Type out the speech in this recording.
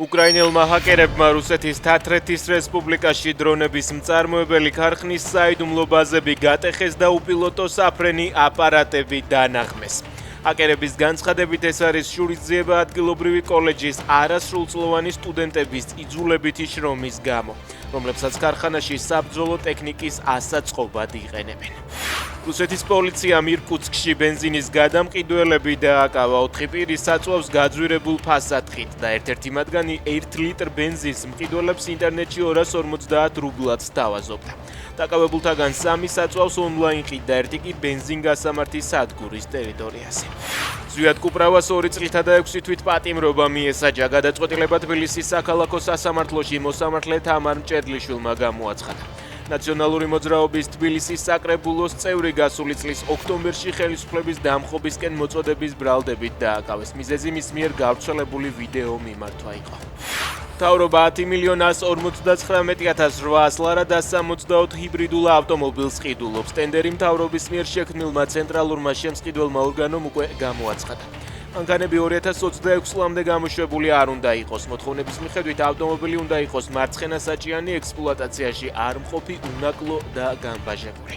უკრაინელმა ჰაკერებმა რუსეთის თათრეთის რესპუბლიკაში დრონების მწარმოებელი ქარხნის საიდუმლო ბაზები გატეხეს და უპილოტო საფრენი აპარატები დაანახმეს. ჰაკერების განცხადებით ეს არის შურისძიება ადგილობრივი კოლეჯის არასრულწლოვანი სტუდენტების იძულებითი შრომის გამო, რომლებსაც ქარხანაში საბრძოლო ტექნიკის ასაწყობად იყენებენ. რუსეთის პოლიციამ ირკუტსკში ბენზინის გადამყიდველები დააკავა 4 პირის საწვავს გაძვირებულ ფასადხით და ერთ-ერთი მათგანი 1 ლიტრ ბენზინს მყიდველებს ინტერნეტში 250 რუბლად სთავაზობდა. დაკავებულთაგან 3 საწვავს ონლაინ ყიდდა და 1 კი ბენზინგასამართი სადგურის ტერიტორიაზე. ზვიად კუპრავას 2 წლითა და 6 თვით პატიმრობა მიესაჯა. გადაწყვეტილება თბილისის საქალაქო სასამართლოში მოსამართლე თამარ მჭედლიშვილმა გამოაცხადა. ნაციონალური მოძრაობის თბილისის საკრებულოს წევრი გასული წლის ოქტომბერში ხელისუფლების დამხობისკენ მოწოდების ბრალდებით დააკავეს. მიზეზი მის მიერ გავრცელებული ვიდეო მიმართვა იყო. მთავრობა 10.059.800 ლარა და 64 ჰიბრიდულ ავტომობილს ყიდულობს. ტენდერი მთავრობის მიერ შექმნილმა ცენტრალურმა შემსყიდველმა ორგანომ უკვე გამოაცხადა. მანქანები 2026 წლამდე გამოშვებული არ უნდა იყოს. მოთხოვნების მიხედვით ავტომობილი უნდა იყოს მარცხენასაჭიანი, ექსპლუატაციაში არ მყოფი, უნაკლო და განბაჟებული.